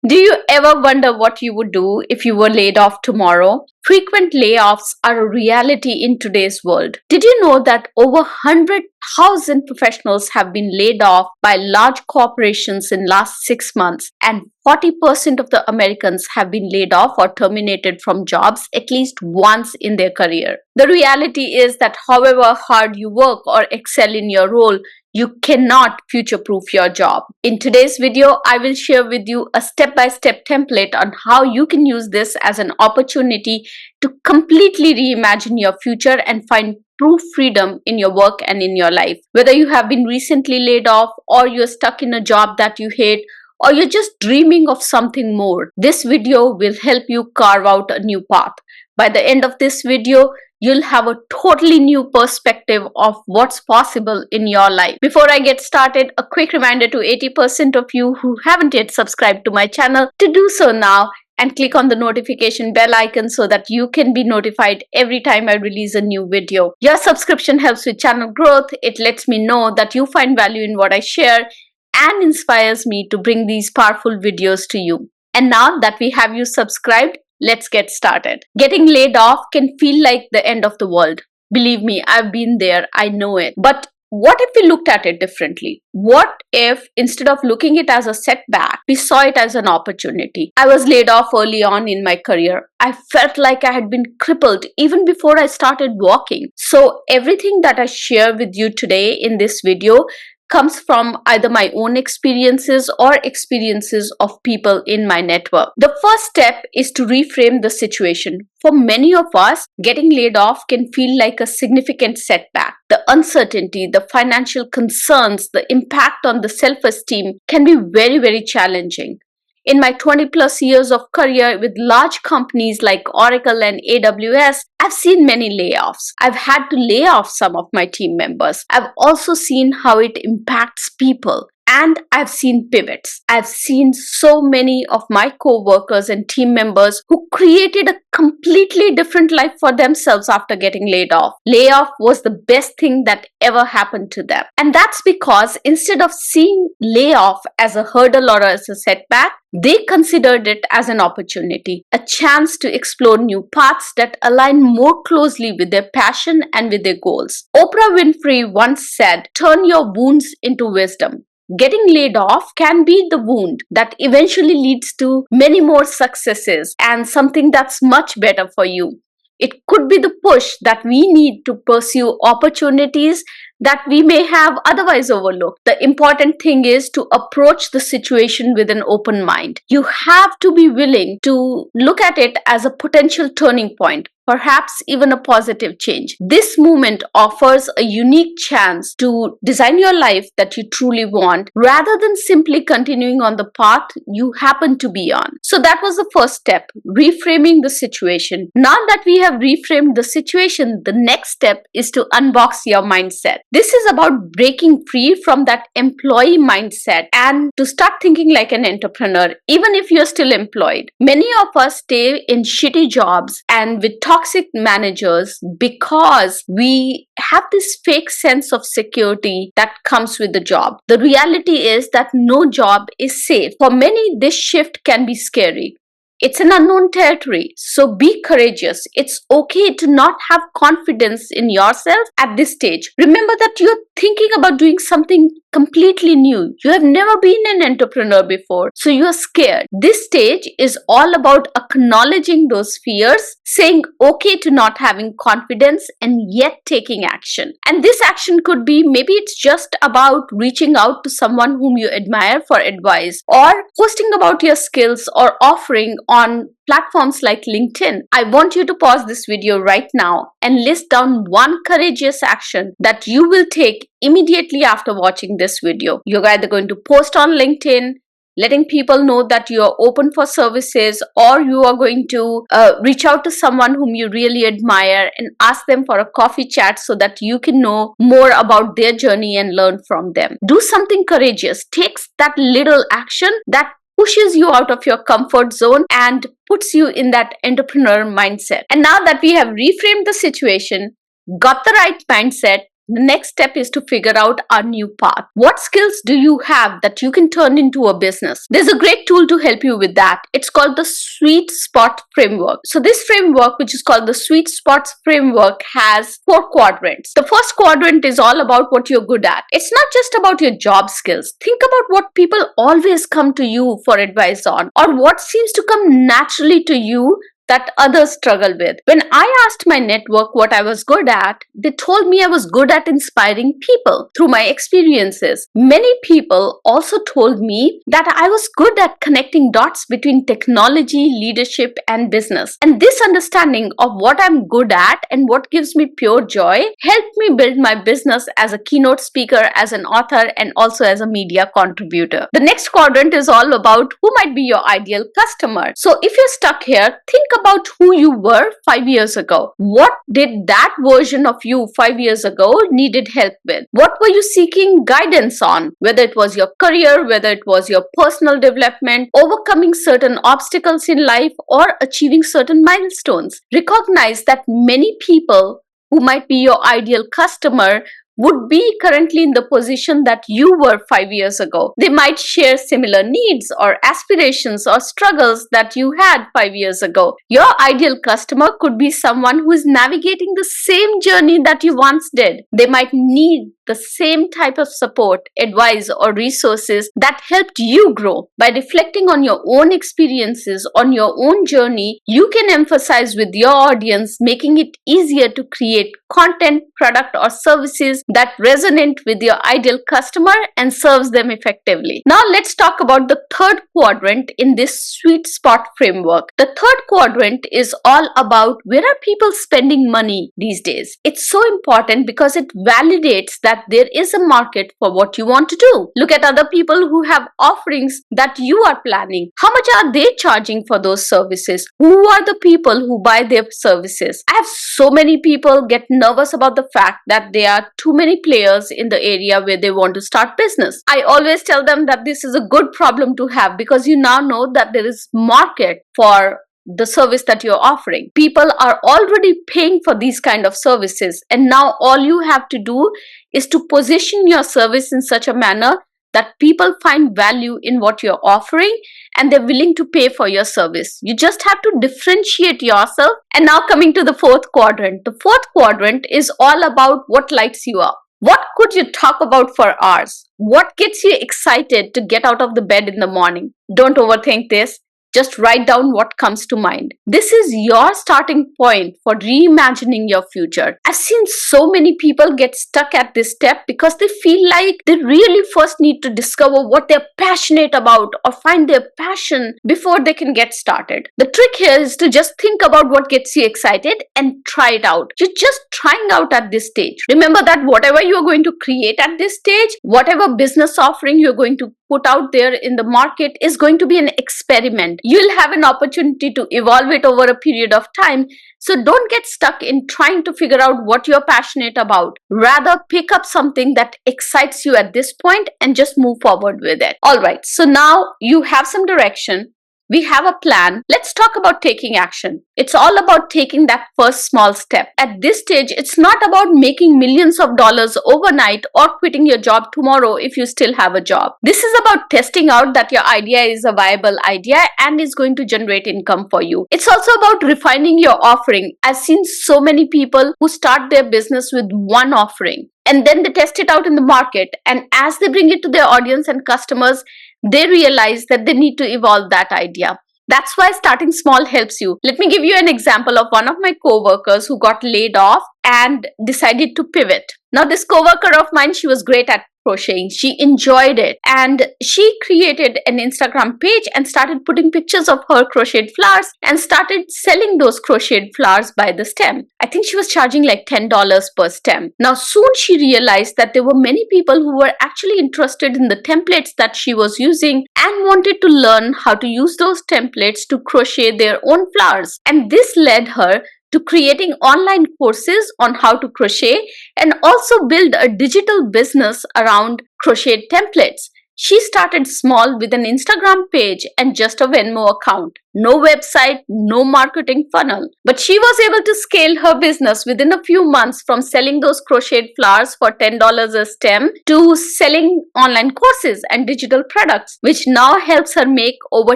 Do you ever wonder what you would do if you were laid off tomorrow? Frequent layoffs are a reality in today's world. Did you know that over 100,000 professionals have been laid off by large corporations in last 6 months, and 40% of the Americans have been laid off or terminated from jobs at least once in their career? The reality is that however hard you work or excel in your role, you cannot future-proof your job. In today's video, I will share with you a step-by-step template on how you can use this as an opportunity to completely reimagine your future and find true freedom in your work and in your life. Whether you have been recently laid off, or you're stuck in a job that you hate, or you're just dreaming of something more, this video will help you carve out a new path. By the end of this video, you'll have a totally new perspective of what's possible in your life. Before I get started, a quick reminder to 80% of you who haven't yet subscribed to my channel to do so now and click on the notification bell icon so that you can be notified every time I release a new video. Your subscription helps with channel growth. It lets me know that you find value in what I share and inspires me to bring these powerful videos to you. And now that we have you subscribed, let's get started. Getting laid off can feel like the end of the world. Believe me, I've been there, I know it. But what if we looked at it differently? What if instead of looking it as a setback, we saw it as an opportunity? I was laid off early on in my career. I felt like I had been crippled even before I started walking. So everything that I share with you today in this video comes from either my own experiences or experiences of people in my network. The first step is to reframe the situation. For many of us, getting laid off can feel like a significant setback. The uncertainty, the financial concerns, the impact on the self-esteem can be very, very challenging. In my 20 plus years of career with large companies like Oracle and AWS, I've seen many layoffs. I've had to lay off some of my team members. I've also seen how it impacts people. And I've seen pivots. I've seen so many of my co-workers and team members who created a completely different life for themselves after getting laid off. Layoff was the best thing that ever happened to them. And that's because instead of seeing layoff as a hurdle or as a setback, they considered it as an opportunity, a chance to explore new paths that align more closely with their passion and with their goals. Oprah Winfrey once said, "Turn your wounds into wisdom." Getting laid off can be the wound that eventually leads to many more successes and something that's much better for you. It could be the push that we need to pursue opportunities that we may have otherwise overlooked. The important thing is to approach the situation with an open mind. You have to be willing to look at it as a potential turning point, perhaps even a positive change. This movement offers a unique chance to design your life that you truly want rather than simply continuing on the path you happen to be on. So that was the first step, reframing the situation. Now that we have reframed the situation, the next step is to unbox your mindset. This is about breaking free from that employee mindset and to start thinking like an entrepreneur, even if you're still employed. Many of us stay in shitty jobs and with toxic managers because we have this fake sense of security that comes with the job. The reality is that no job is safe. For many, this shift can be scary. It's an unknown territory, so be courageous. It's okay to not have confidence in yourself at this stage. Remember that you're thinking about doing something completely new. You have never been an entrepreneur before, so you're scared. This stage is all about acknowledging those fears, saying okay to not having confidence, and yet taking action. And this action could be, maybe it's just about reaching out to someone whom you admire for advice, or posting about your skills, or offering on platforms like LinkedIn. I want you to pause this video right now and list down one courageous action that you will take immediately after watching this video. You're either going to post on LinkedIn, letting people know that you are open for services, or you are going to reach out to someone whom you really admire and ask them for a coffee chat so that you can know more about their journey and learn from them. Do something courageous. Take that little action that pushes you out of your comfort zone and puts you in that entrepreneur mindset. And now that we have reframed the situation, got the right mindset, The next step is to figure out our new path. What skills do you have that you can turn into a business? There's a great tool to help you with that. It's called the Sweet Spot Framework. So this framework, which is called the Sweet Spots Framework, has 4 quadrants. The first quadrant is all about what you're good at. It's not just about your job skills. Think about what people always come to you for advice on, or what seems to come naturally to you that others struggle with. When I asked my network what I was good at, they told me I was good at inspiring people through my experiences. Many people also told me that I was good at connecting dots between technology, leadership, and business. And this understanding of what I'm good at and what gives me pure joy helped me build my business as a keynote speaker, as an author, and also as a media contributor. The next quadrant is all about who might be your ideal customer. So if you're stuck here, think about who you were 5 years ago. What did that version of you 5 years ago needed help with? What were you seeking guidance on? Whether it was your career, whether it was your personal development, overcoming certain obstacles in life, or achieving certain milestones. Recognize that many people who might be your ideal customer would be currently in the position that you were 5 years ago. They might share similar needs or aspirations or struggles that you had 5 years ago. Your ideal customer could be someone who is navigating the same journey that you once did. They might need the same type of support, advice, or resources that helped you grow. By reflecting on your own experiences, on your own journey, you can emphasize with your audience, making it easier to create content, product, or services that resonate with your ideal customer and serves them effectively. Now let's talk about the third quadrant in this sweet spot framework. The third quadrant is all about where are people spending money these days. It's so important because it validates that there is a market for what you want to do. Look at other people who have offerings that you are planning. How much are they charging for those services? Who are the people who buy their services? I have so many people get nervous about the fact that there are too many players in the area where they want to start business. I always tell them that this is a good problem to have because you now know that there is market for the service that you're offering. People are already paying for these kind of services, and now all you have to do is to position your service in such a manner that people find value in what you're offering and they're willing to pay for your service. You just have to differentiate yourself. And now coming to the fourth quadrant. The fourth quadrant is all about what lights you up. What could you talk about for hours? What gets you excited to get out of the bed in the morning? Don't overthink this. Just write down what comes to mind. This is your starting point for reimagining your future. I've seen so many people get stuck at this step because they feel like they really first need to discover what they're passionate about or find their passion before they can get started. The trick here is to just think about what gets you excited and try it out. You're just trying out at this stage. Remember that whatever you're going to create at this stage, whatever business offering you're going to put out there in the market is going to be an experiment. You'll have an opportunity to evolve it over a period of time. So don't get stuck in trying to figure out what you're passionate about. Rather, pick up something that excites you at this point and just move forward with it. All right, so now you have some direction. We have a plan. Let's talk about taking action. It's all about taking that first small step. At this stage, it's not about making millions of dollars overnight or quitting your job tomorrow if you still have a job. This is about testing out that your idea is a viable idea and is going to generate income for you. It's also about refining your offering. I've seen so many people who start their business with one offering and then they test it out in the market, and as they bring it to their audience and customers, they realize that they need to evolve that idea. That's why starting small helps you. Let me give you an example of one of my co-workers who got laid off and decided to pivot. Now, this co-worker of mine, she was great at crocheting. She enjoyed it and she created an Instagram page and started putting pictures of her crocheted flowers and started selling those crocheted flowers by the stem. I think she was charging like $10 per stem. Now soon she realized that there were many people who were actually interested in the templates that she was using and wanted to learn how to use those templates to crochet their own flowers. And this led her to creating online courses on how to crochet and also build a digital business around crochet templates. She started small with an Instagram page and just a Venmo account. No website, no marketing funnel. But she was able to scale her business within a few months, from selling those crocheted flowers for $10 a stem to selling online courses and digital products, which now helps her make over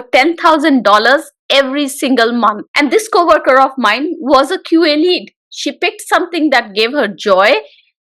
$10,000 every single month. And this coworker of mine was a QA lead. She picked something that gave her joy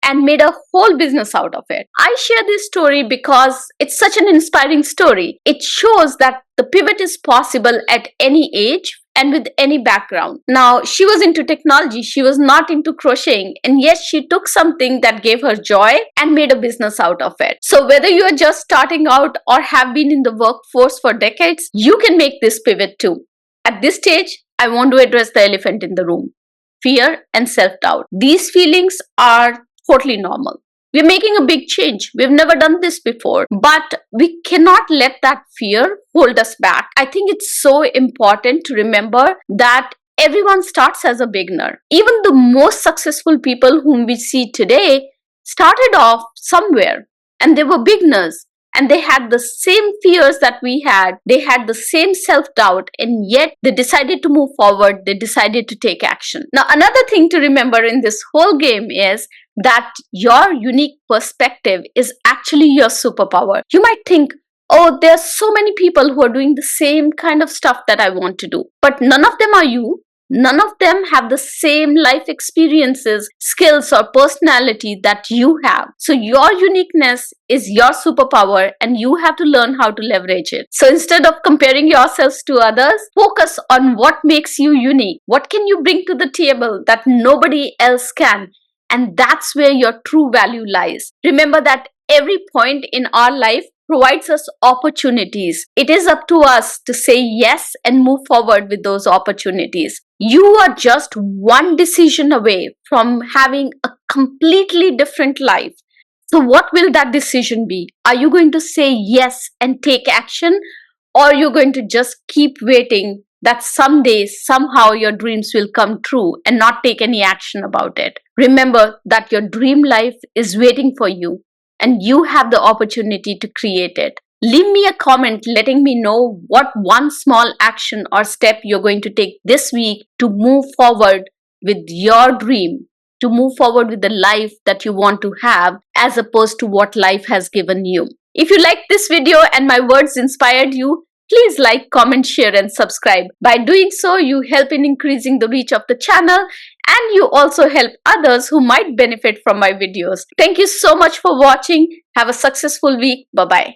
and made a whole business out of it. I share this story because it's such an inspiring story. It shows that the pivot is possible at any age and with any background. Now, she was into technology, she was not into crocheting, and yet she took something that gave her joy and made a business out of it. So whether you are just starting out or have been in the workforce for decades, you can make this pivot too. At this stage, I want to address the elephant in the room: fear and self-doubt. These feelings are totally normal. We're making a big change. We've never done this before, but we cannot let that fear hold us back. I think it's so important to remember that everyone starts as a beginner. Even the most successful people whom we see today started off somewhere and they were beginners. And they had the same fears that we had. They had the same self-doubt, and yet they decided to move forward. They decided to take action. Now, another thing to remember in this whole game is that your unique perspective is actually your superpower. You might think, oh, there's so many people who are doing the same kind of stuff that I want to do, but none of them are you. None of them have the same life experiences, skills, or personality that you have. So your uniqueness is your superpower and you have to learn how to leverage it. So instead of comparing yourselves to others, focus on what makes you unique. What can you bring to the table that nobody else can? And that's where your true value lies. Remember that every point in our life provides us opportunities. It is up to us to say yes and move forward with those opportunities. You are just one decision away from having a completely different life. So what will that decision be? Are you going to say yes and take action, or are you going to just keep waiting that someday, somehow your dreams will come true and not take any action about it? Remember that your dream life is waiting for you and you have the opportunity to create it. Leave me a comment letting me know what one small action or step you're going to take this week to move forward with your dream, to move forward with the life that you want to have, as opposed to what life has given you. If you liked this video and my words inspired you, please like, comment, share, and subscribe. By doing so, you help in increasing the reach of the channel, and you also help others who might benefit from my videos. Thank you so much for watching. Have a successful week. Bye-bye.